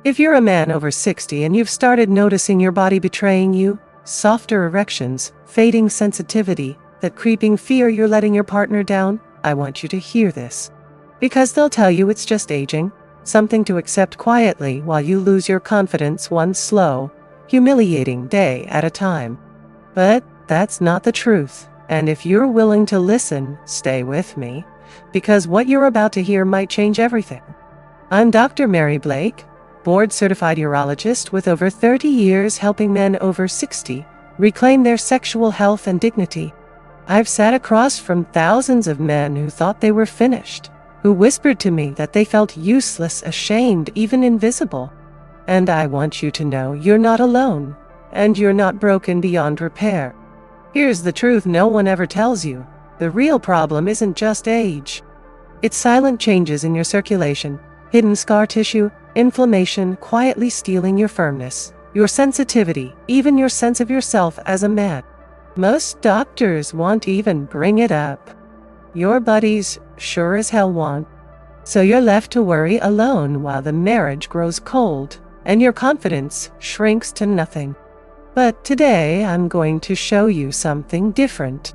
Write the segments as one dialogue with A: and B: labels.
A: If you're a man over 60 and you've started noticing your body betraying you, softer erections, fading sensitivity, that creeping fear you're letting your partner down, I want you to hear this. Because they'll tell you it's just aging, something to accept quietly while you lose your confidence one slow, humiliating day at a time. But that's not the truth, and if you're willing to listen, stay with me, because what you're about to hear might change everything. I'm Dr. Mary Blake, board-certified urologist with over 30 years helping men over 60 reclaim their sexual health and dignity. I've sat across from thousands of men who thought they were finished, who whispered to me that they felt useless, ashamed, even invisible. And I want you to know you're not alone, and you're not broken beyond repair. Here's the truth no one ever tells you. The real problem isn't just age. It's silent changes in your circulation, hidden scar tissue, inflammation quietly stealing your firmness, your sensitivity, even your sense of yourself as a man. Most doctors won't even bring it up. Your buddies sure as hell won't. So you're left to worry alone while the marriage grows cold and your confidence shrinks to nothing. But today I'm going to show you something different.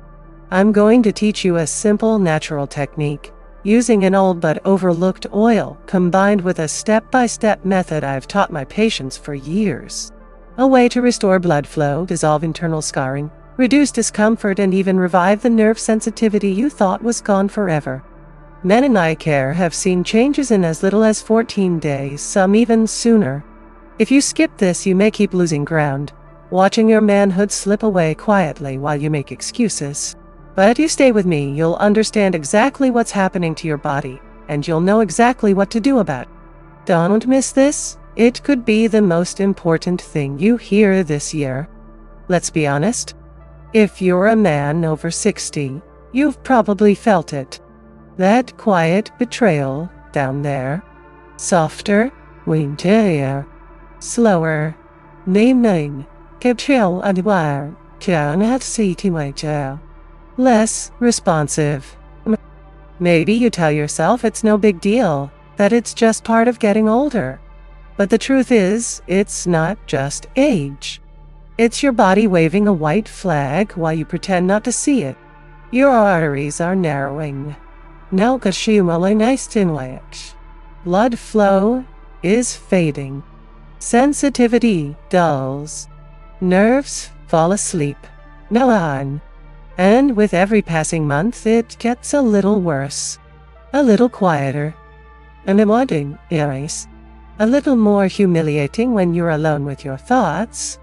A: I'm going to teach you a simple natural technique using an old but overlooked oil combined with a step-by-step method I've taught my patients for years. A way to restore blood flow, dissolve internal scarring, reduce discomfort, and even revive the nerve sensitivity you thought was gone forever. Men in eye care have seen changes in as little as 14 days, some even sooner. If you skip this, you may keep losing ground, watching your manhood slip away quietly while you make excuses. But if you stay with me, you'll understand exactly what's happening to your body, and you'll know exactly what to do about it. Don't miss this. It could be the most important thing you hear this year. Let's be honest. If you're a man over 60, you've probably felt it. That quiet betrayal down there. Softer, winter, slower, naming, capture adwire, can't see to my jail. Less responsive. Maybe you tell yourself it's no big deal, that it's just part of getting older. But the truth is, it's not just age. It's your body waving a white flag while you pretend not to see it. Your arteries are narrowing. Blood flow is fading. Sensitivity dulls. Nerves fall asleep. And with every passing month, it gets a little worse. A little quieter. A little more humiliating when you're alone with your thoughts.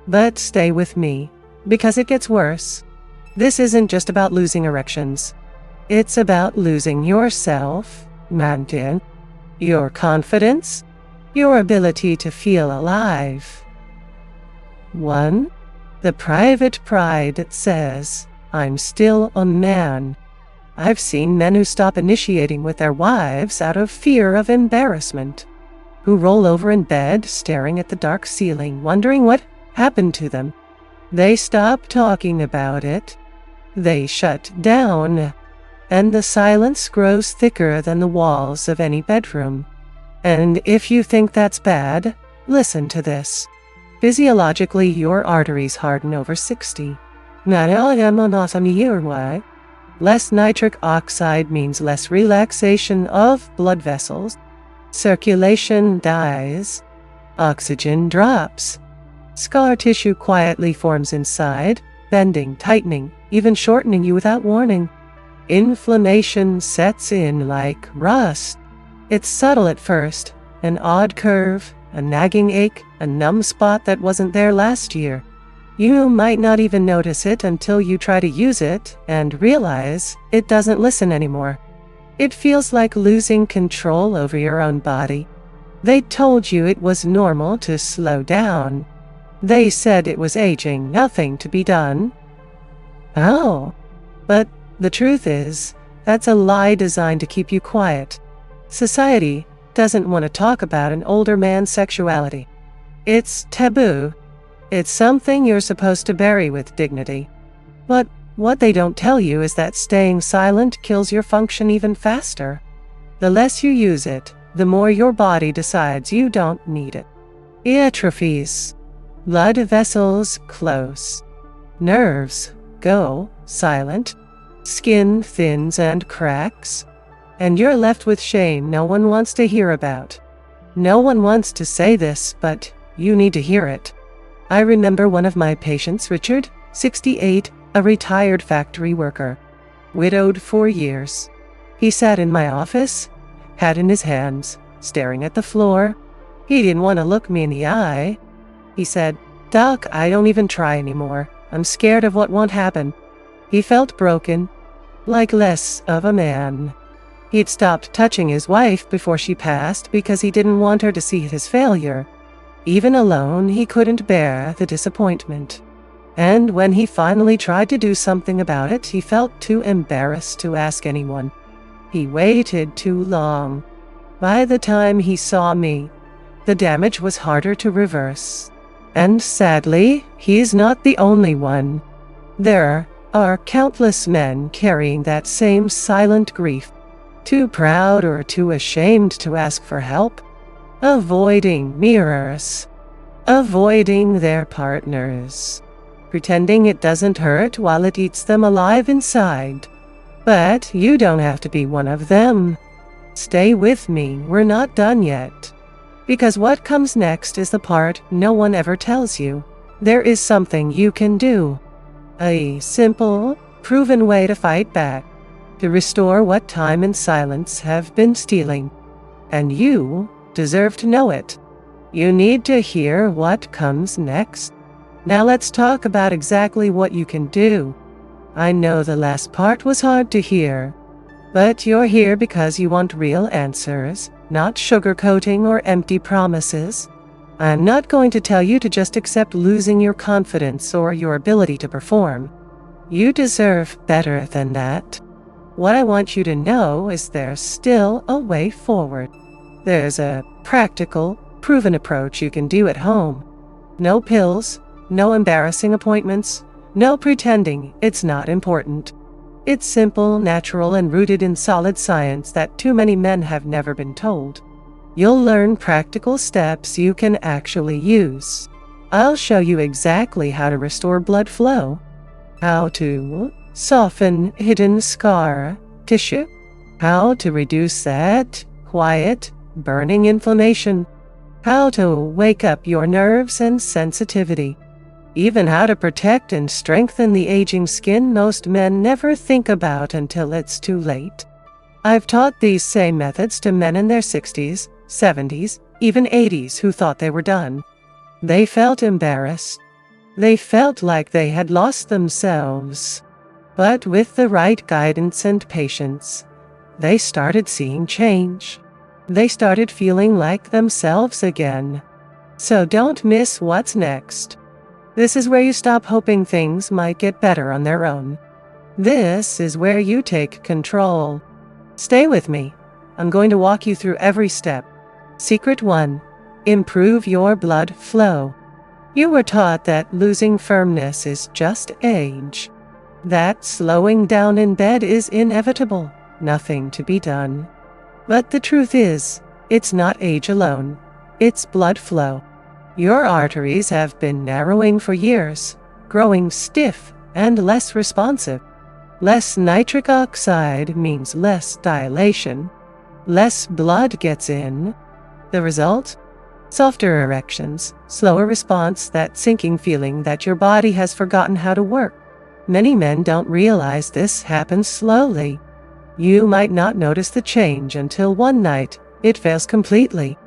A: But stay with me, because it gets worse. This isn't just about losing erections. It's about losing yourself, your confidence, your ability to feel alive. 1. The private pride that says, I'm still a man. I've seen men who stop initiating with their wives out of fear of embarrassment, who roll over in bed staring at the dark ceiling, wondering what happened to them. They stop talking about it. They shut down. And the silence grows thicker than the walls of any bedroom. And if you think that's bad, listen to this. Physiologically, your arteries harden over 60. Less nitric oxide means less relaxation of blood vessels. Circulation dies. Oxygen drops. Scar tissue quietly forms inside, bending, tightening, even shortening you without warning. Inflammation sets in like rust. It's subtle at first, an odd curve, a nagging ache, a numb spot that wasn't there last year. You might not even notice it until you try to use it and realize it doesn't listen anymore. It feels like losing control over your own body. They told you it was normal to slow down. They said it was aging, nothing to be done. Oh, but the truth is, that's a lie designed to keep you quiet. Society doesn't want to talk about an older man's sexuality. It's taboo. It's something you're supposed to bury with dignity. But what they don't tell you is that staying silent kills your function even faster. The less you use it, the more your body decides you don't need it. It atrophies. Blood vessels close. Nerves go silent. Skin thins and cracks. And you're left with shame no one wants to hear about. No one wants to say this, but you need to hear it. I remember one of my patients, Richard, 68, a retired factory worker, widowed 4 years. He sat in my office, hat in his hands, staring at the floor. He didn't want to look me in the eye. He said, "Doc, I don't even try anymore. I'm scared of what won't happen." He felt broken, like less of a man. He'd stopped touching his wife before she passed because he didn't want her to see his failure. Even alone, he couldn't bear the disappointment. And when he finally tried to do something about it, he felt too embarrassed to ask anyone. He waited too long. By the time he saw me, the damage was harder to reverse. And sadly, he's not the only one. There are countless men carrying that same silent grief, too proud or too ashamed to ask for help, avoiding mirrors, avoiding their partners, pretending it doesn't hurt while it eats them alive inside. But you don't have to be one of them. Stay with me, we're not done yet. Because what comes next is the part no one ever tells you. There is something you can do. A simple, proven way to fight back, to restore what time and silence have been stealing. And you deserve to know it. You need to hear what comes next. Now let's talk about exactly what you can do. I know the last part was hard to hear, but you're here because you want real answers, not sugarcoating or empty promises. I'm not going to tell you to just accept losing your confidence or your ability to perform. You deserve better than that. What I want you to know is there's still a way forward. There's a practical, proven approach you can do at home. No pills, no embarrassing appointments, no pretending it's not important. It's simple, natural, and rooted in solid science that too many men have never been told. You'll learn practical steps you can actually use. I'll show you exactly how to restore blood flow, how to soften hidden scar tissue, how to reduce that quiet, burning inflammation, how to wake up your nerves and sensitivity, even how to protect and strengthen the aging skin most men never think about until it's too late. I've taught these same methods to men in their 60s, 70s, even 80s who thought they were done. They felt embarrassed. They felt like they had lost themselves. But with the right guidance and patience, they started seeing change. They started feeling like themselves again. So don't miss what's next. This is where you stop hoping things might get better on their own. This is where you take control. Stay with me. I'm going to walk you through every step. Secret 1. Improve your blood flow. You were taught that losing firmness is just age. That slowing down in bed is inevitable. Nothing to be done. But the truth is, it's not age alone. It's blood flow. Your arteries have been narrowing for years, growing stiff and less responsive. Less nitric oxide means less dilation. Less blood gets in. The result? Softer erections, slower response, that sinking feeling that your body has forgotten how to work. Many men don't realize this happens slowly. You might not notice the change until one night it fails completely.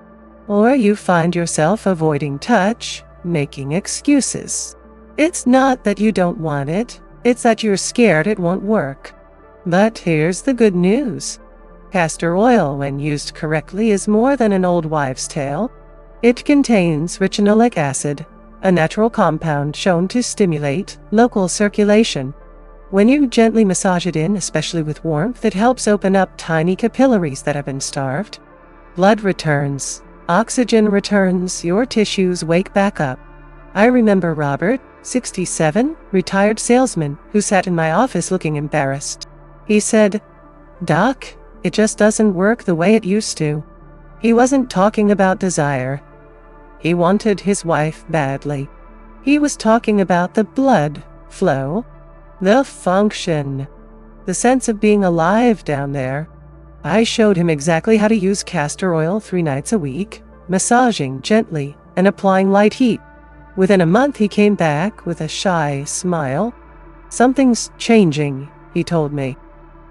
A: Or you find yourself avoiding touch, making excuses. It's not that you don't want it, it's that you're scared it won't work. But here's the good news. Castor oil, when used correctly, is more than an old wives' tale. It contains ricinoleic acid, a natural compound shown to stimulate local circulation. When you gently massage it in, especially with warmth, it helps open up tiny capillaries that have been starved. Blood returns. Oxygen returns, your tissues wake back up. I remember Robert, 67, retired salesman, who sat in my office looking embarrassed. He said, "Doc, it just doesn't work the way it used to." He wasn't talking about desire. He wanted his wife badly. He was talking about the blood flow, the function, the sense of being alive down there. I showed him exactly how to use castor oil 3 nights a week, massaging gently and applying light heat. Within a month, he came back with a shy smile. "Something's changing," he told me.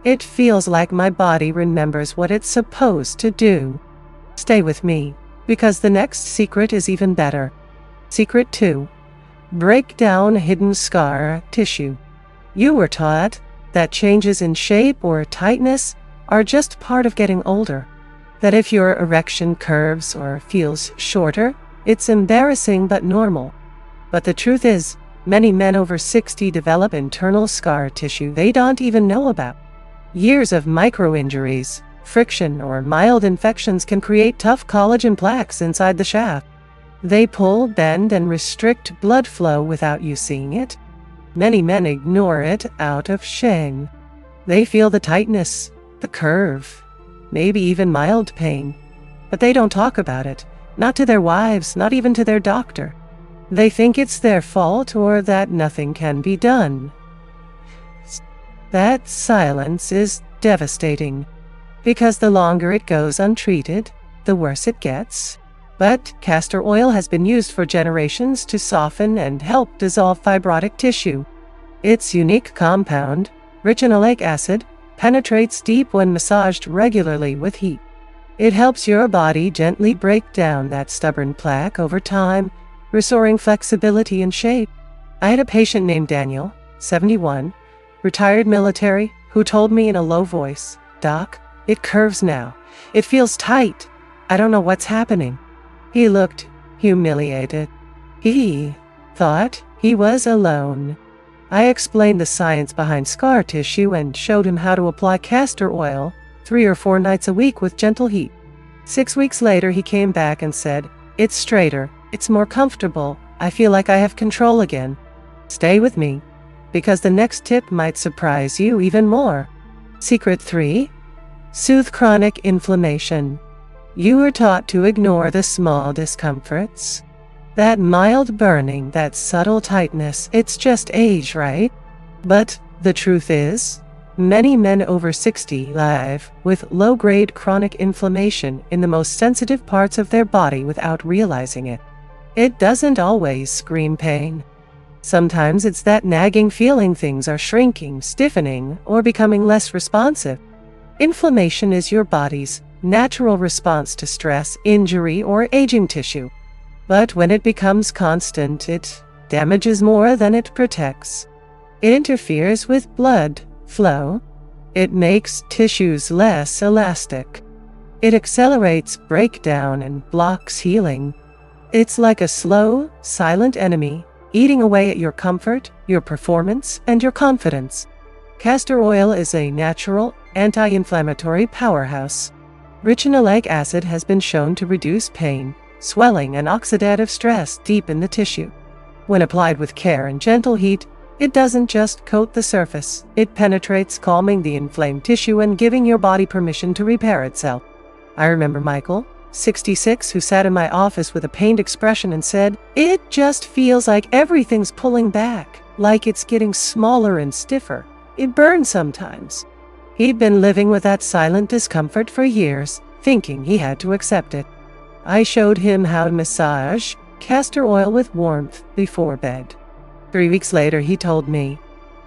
A: "It feels like my body remembers what it's supposed to do." Stay with me, because the next secret is even better. Secret 2. Break down hidden scar tissue. You were taught that changes in shape or tightness are just part of getting older. That if your erection curves or feels shorter, it's embarrassing but normal. But the truth is, many men over 60 develop internal scar tissue they don't even know about. Years of micro-injuries, friction, or mild infections can create tough collagen plaques inside the shaft. They pull, bend, and restrict blood flow without you seeing it. Many men ignore it out of shame. They feel the tightness, the curve, maybe even mild pain. But they don't talk about it, not to their wives, not even to their doctor. They think it's their fault or that nothing can be done. That silence is devastating, because the longer it goes untreated, the worse it gets. But castor oil has been used for generations to soften and help dissolve fibrotic tissue. Its unique compound, rich in oleic acid, penetrates deep when massaged regularly with heat. It helps your body gently break down that stubborn plaque over time, restoring flexibility and shape. I had a patient named Daniel, 71, retired military, who told me in a low voice, "Doc, it curves now. It feels tight. I don't know what's happening." He looked humiliated. He thought he was alone. I explained the science behind scar tissue and showed him how to apply castor oil 3 or 4 nights a week with gentle heat. 6 weeks later, he came back and said, "It's straighter. It's more comfortable. I feel like I have control again." Stay with me, because the next tip might surprise you even more. Secret 3. Soothe chronic inflammation. You were taught to ignore the small discomforts. That mild burning, that subtle tightness, it's just age, right? But the truth is, many men over 60 live with low-grade chronic inflammation in the most sensitive parts of their body without realizing it. It doesn't always scream pain. Sometimes it's that nagging feeling things are shrinking, stiffening, or becoming less responsive. Inflammation is your body's natural response to stress, injury, or aging tissue. But when it becomes constant, it damages more than it protects. It interferes with blood flow. It makes tissues less elastic. It accelerates breakdown and blocks healing. It's like a slow, silent enemy eating away at your comfort, your performance, and your confidence. Castor oil is a natural, anti-inflammatory powerhouse. Rich in oleic acid has been shown to reduce pain, swelling, and oxidative stress deep in the tissue. When applied with care and gentle heat, it doesn't just coat the surface, it penetrates, calming the inflamed tissue and giving your body permission to repair itself. I remember Michael, 66, who sat in my office with a pained expression and said, "It just feels like everything's pulling back, like it's getting smaller and stiffer. It burns sometimes." He'd been living with that silent discomfort for years, thinking he had to accept it. I showed him how to massage castor oil with warmth before bed. 3 weeks later, he told me,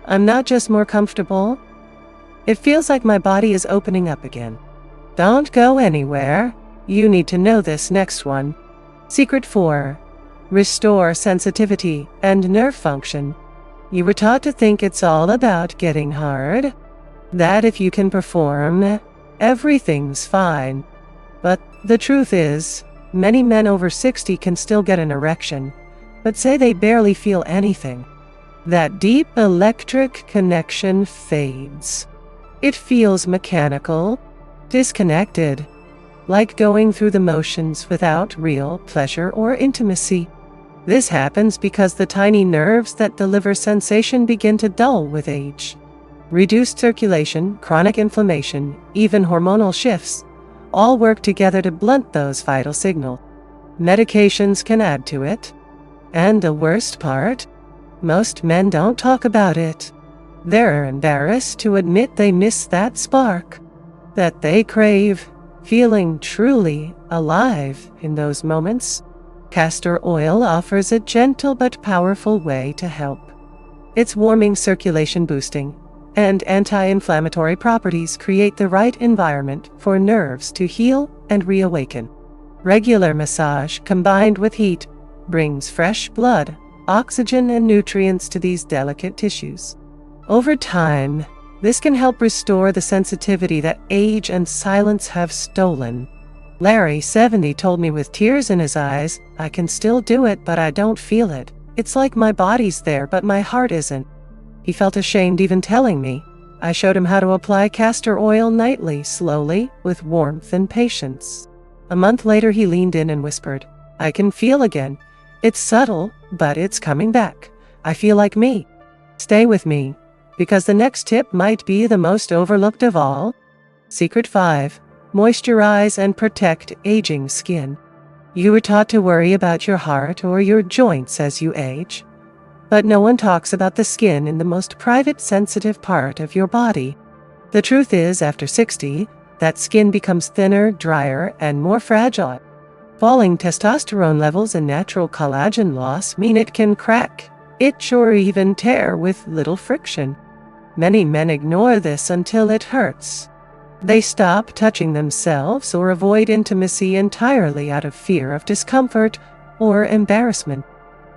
A: "I'm not just more comfortable. It feels like my body is opening up again." Don't go anywhere. You need to know this next one. Secret 4. Restore sensitivity and nerve function. You were taught to think it's all about getting hard, that if you can perform, everything's fine. But the truth is, many men over 60 can still get an erection, but say they barely feel anything. That deep electric connection fades. It feels mechanical, disconnected, like going through the motions without real pleasure or intimacy. This happens because the tiny nerves that deliver sensation begin to dull with age. Reduced circulation, chronic inflammation, even hormonal shifts, all work together to blunt those vital signals. Medications can add to it. And the worst part? Most men don't talk about it. They're embarrassed to admit they miss that spark, that they crave, feeling truly alive in those moments. Castor oil offers a gentle but powerful way to help. Its warming, circulation boosting, and anti-inflammatory properties create the right environment for nerves to heal and reawaken. Regular massage combined with heat brings fresh blood, oxygen, and nutrients to these delicate tissues. Over time, this can help restore the sensitivity that age and silence have stolen. Larry, 70, told me with tears in his eyes, "I can still do it, but I don't feel it. It's like my body's there, but my heart isn't." He felt ashamed even telling me. I showed him how to apply castor oil nightly, slowly, with warmth and patience. A month later, he leaned in and whispered, "I can feel again. It's subtle, but it's coming back. I feel like me." Stay with me, because the next tip might be the most overlooked of all. Secret 5. Moisturize and protect aging skin. You were taught to worry about your heart or your joints as you age. But no one talks about the skin in the most private, sensitive part of your body. The truth is, after 60, that skin becomes thinner, drier, and more fragile. Falling testosterone levels and natural collagen loss mean it can crack, itch, or even tear with little friction. Many men ignore this until it hurts. They stop touching themselves or avoid intimacy entirely out of fear of discomfort or embarrassment.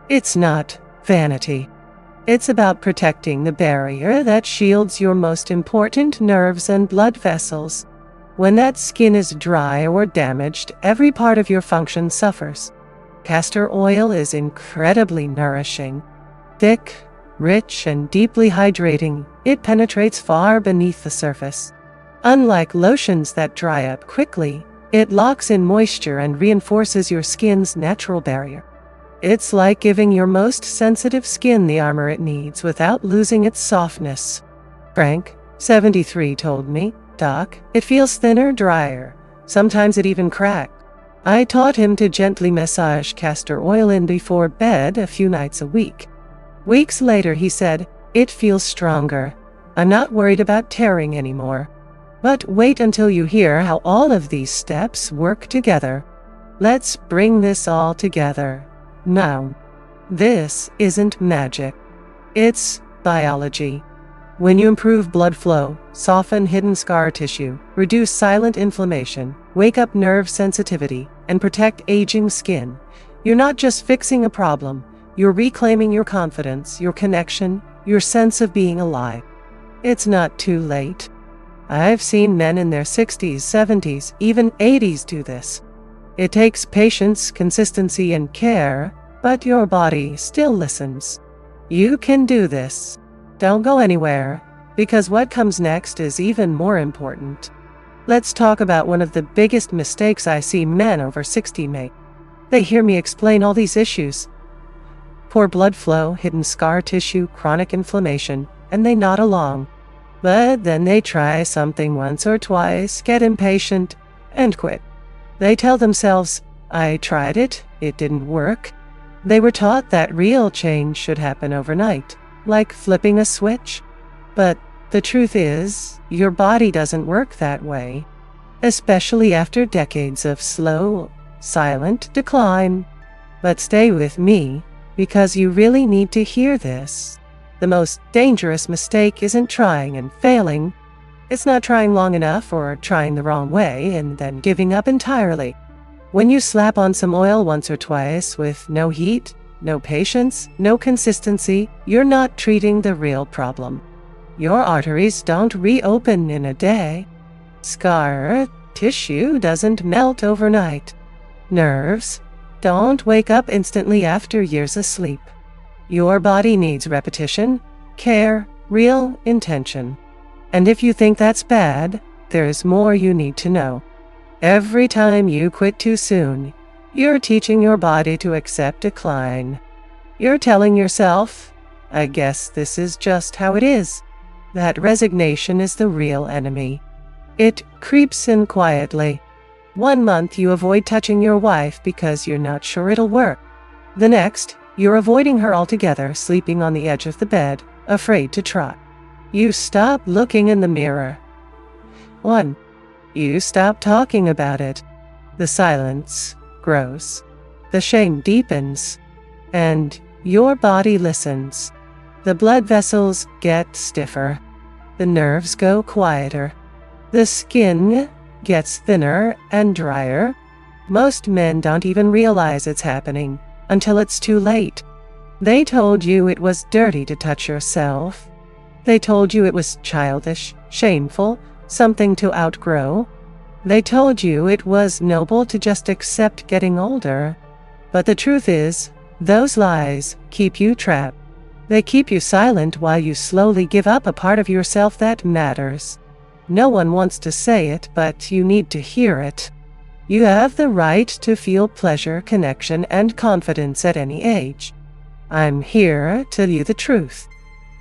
A: It's not vanity. It's about protecting the barrier that shields your most important nerves and blood vessels. When that skin is dry or damaged, every part of your function suffers. Castor oil is incredibly nourishing. Thick, rich, and deeply hydrating, it penetrates far beneath the surface. Unlike lotions that dry up quickly, it locks in moisture and reinforces your skin's natural barrier. It's like giving your most sensitive skin the armor it needs without losing its softness. Frank, 73, told me, "Doc, it feels thinner, drier. Sometimes it even cracked." I taught him to gently massage castor oil in before bed a few nights a week. Weeks later, he said, "It feels stronger. I'm not worried about tearing anymore." But wait until you hear how all of these steps work together. Let's bring this all together. Now, this isn't magic. It's biology. When you improve blood flow, soften hidden scar tissue, reduce silent inflammation, wake up nerve sensitivity, and protect aging skin, you're not just fixing a problem, you're reclaiming your confidence, your connection, your sense of being alive. It's not too late. I've seen men in their 60s, 70s, even 80s do this. It takes patience, consistency, and care, but your body still listens. You can do this. Don't go anywhere, because what comes next is even more important. Let's talk about one of the biggest mistakes I see men over 60 make. They hear me explain all these issues. Poor blood flow, hidden scar tissue, chronic inflammation, and they nod along. But then they try something once or twice, get impatient, and quit. They tell themselves, "I tried it, it didn't work." They were taught that real change should happen overnight, like flipping a switch. But the truth is, your body doesn't work that way, especially after decades of slow, silent decline. But stay with me, because you really need to hear this. The most dangerous mistake isn't trying and failing. It's not trying long enough or trying the wrong way and then giving up entirely. When you slap on some oil once or twice with no heat, no patience, no consistency, you're not treating the real problem. Your arteries don't reopen in a day. Scar tissue doesn't melt overnight. Nerves don't wake up instantly after years of sleep. Your body needs repetition, care, real intention. And if you think that's bad, there's more you need to know. Every time you quit too soon, you're teaching your body to accept decline. You're telling yourself, "I guess this is just how it is." That resignation is the real enemy. It creeps in quietly, 1 month you avoid touching your wife because you're not sure it'll work. The next, you're avoiding her altogether, sleeping on the edge of the bed, afraid to try. You stop looking in the mirror. 1. You stop talking about it. The silence grows. The shame deepens. And your body listens. The blood vessels get stiffer. The nerves go quieter. The skin gets thinner and drier. Most men don't even realize it's happening until it's too late. They told you it was dirty to touch yourself. They told you it was childish, shameful, something to outgrow. They told you it was noble to just accept getting older. But the truth is, those lies keep you trapped. They keep you silent while you slowly give up a part of yourself that matters. No one wants to say it, but you need to hear it. You have the right to feel pleasure, connection, and confidence at any age. I'm here to tell you the truth,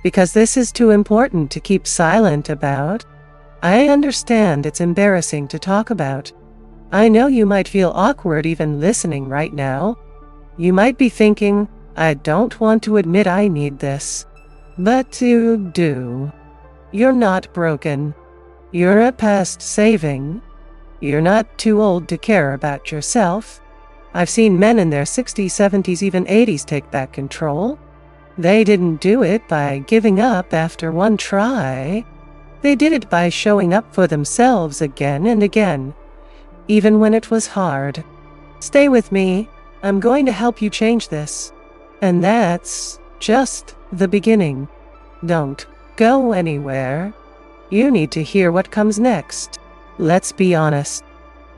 A: because this is too important to keep silent about. I understand it's embarrassing to talk about. I know you might feel awkward even listening right now. You might be thinking, I don't want to admit I need this. But you do. You're not broken. You're a past saving. You're not too old to care about yourself. I've seen men in their 60s, 70s, even 80s take back control. They didn't do it by giving up after one try. They did it by showing up for themselves again and again, even when it was hard. Stay with me. I'm going to help you change this. And that's just the beginning. Don't go anywhere. You need to hear what comes next. Let's be honest.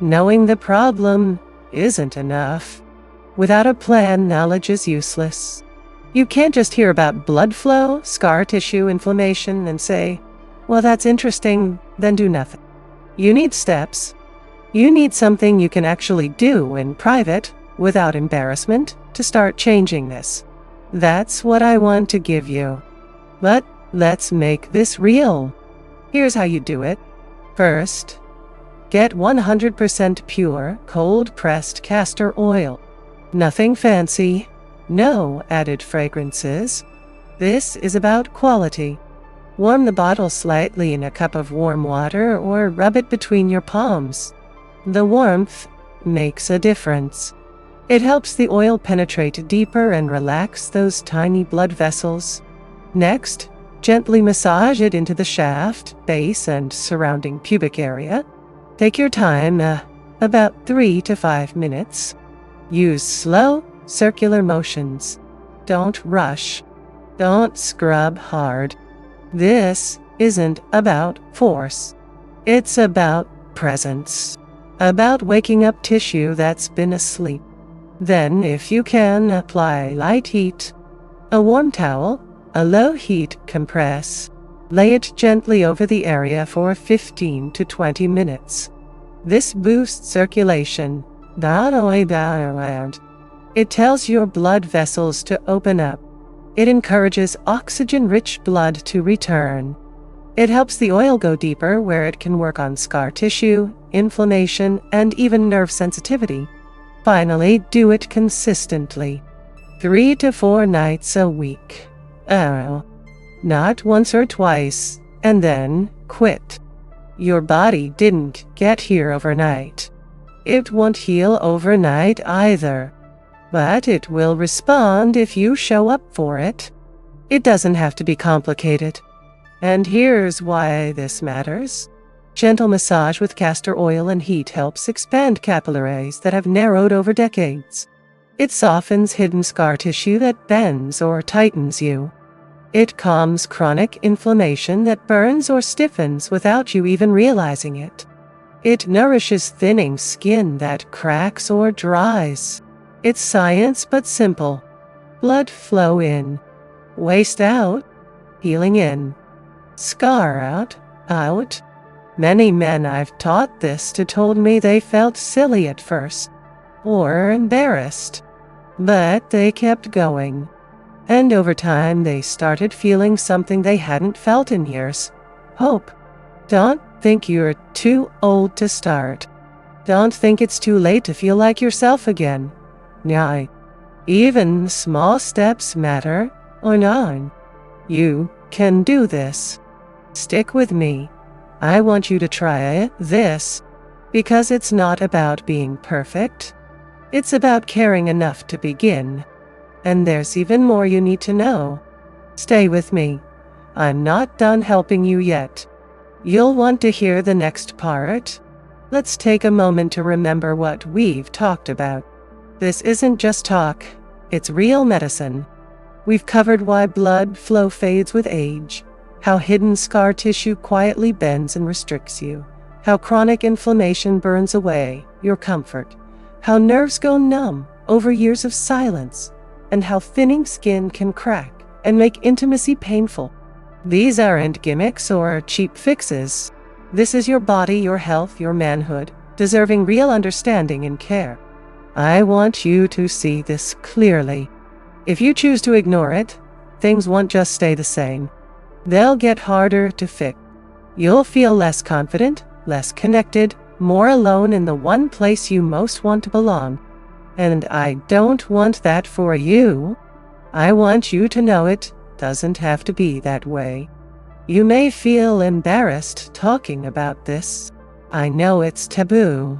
A: Knowing the problem isn't enough. Without a plan, knowledge is useless. You can't just hear about blood flow, scar tissue, inflammation, and say, well, that's interesting, then do nothing. You need steps. You need something you can actually do in private, without embarrassment, to start changing this. That's what I want to give you. But let's make this real. Here's how you do it. First, get 100% pure, cold-pressed castor oil. Nothing fancy. No added fragrances. This is about quality. Warm the bottle slightly in a cup of warm water or rub it between your palms. The warmth makes a difference. It helps the oil penetrate deeper and relax those tiny blood vessels. Next, gently massage it into the shaft, base, and surrounding pubic area. Take your time, about 3 to 5 minutes. Use slow, circular motions. Don't rush. Don't scrub hard. This isn't about force. It's about presence. About waking up tissue that's been asleep. Then, if you can, apply light heat. A warm towel, a low-heat compress. Lay it gently over the area for 15 to 20 minutes. This boosts circulation. It tells your blood vessels to open up. It encourages oxygen-rich blood to return. It helps the oil go deeper where it can work on scar tissue, inflammation, and even nerve sensitivity. Finally, do it consistently. 3 to 4 nights a week. Not once or twice, and then quit. Your body didn't get here overnight. It won't heal overnight either. But it will respond if you show up for it. It doesn't have to be complicated. And here's why this matters. Gentle massage with castor oil and heat helps expand capillaries that have narrowed over decades. It softens hidden scar tissue that bends or tightens you. It calms chronic inflammation that burns or stiffens without you even realizing it. It nourishes thinning skin that cracks or dries. It's science but simple. Blood flow in. Waste out. Healing in. Scar out. Out. Many men I've taught this to told me they felt silly at first. Or embarrassed. But they kept going. And over time they started feeling something they hadn't felt in years. Hope. Don't think you're too old to start. Don't think it's too late to feel like yourself again. Now, even small steps matter, or not. You can do this. Stick with me. I want you to try this, because it's not about being perfect. It's about caring enough to begin. And there's even more you need to know. Stay with me. I'm not done helping you yet. You'll want to hear the next part. Let's take a moment to remember what we've talked about. This isn't just talk, it's real medicine. We've covered why blood flow fades with age, how hidden scar tissue quietly bends and restricts you, how chronic inflammation burns away your comfort, how nerves go numb over years of silence, and how thinning skin can crack and make intimacy painful. These aren't gimmicks or cheap fixes. This is your body, your health, your manhood, deserving real understanding and care. I want you to see this clearly. If you choose to ignore it, things won't just stay the same. They'll get harder to fix. You'll feel less confident, less connected, more alone in the one place you most want to belong. And I don't want that for you. I want you to know it doesn't have to be that way. You may feel embarrassed talking about this. I know it's taboo.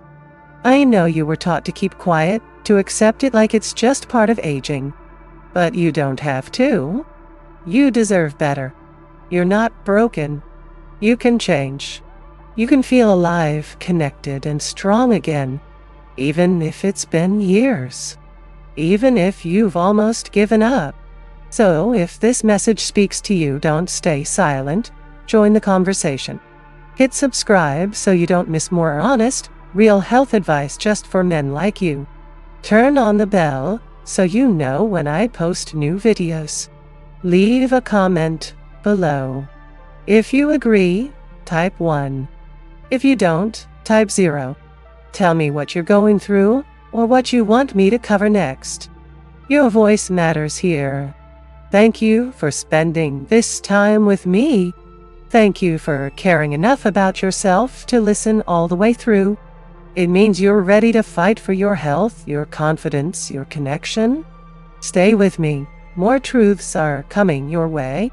A: I know you were taught to keep quiet, to accept it like it's just part of aging. But you don't have to. You deserve better. You're not broken. You can change. You can feel alive, connected, and strong again, even if it's been years. Even if you've almost given up. So if this message speaks to you, don't stay silent. Join the conversation. Hit subscribe so you don't miss more honest, real health advice just for men like you. Turn on the bell so you know when I post new videos. Leave a comment below. If you agree, type 1. If you don't, type 0. Tell me what you're going through or what you want me to cover next. Your voice matters here. Thank you for spending this time with me. Thank you for caring enough about yourself to listen all the way through. It means you're ready to fight for your health, your confidence, your connection. Stay with me. More truths are coming your way.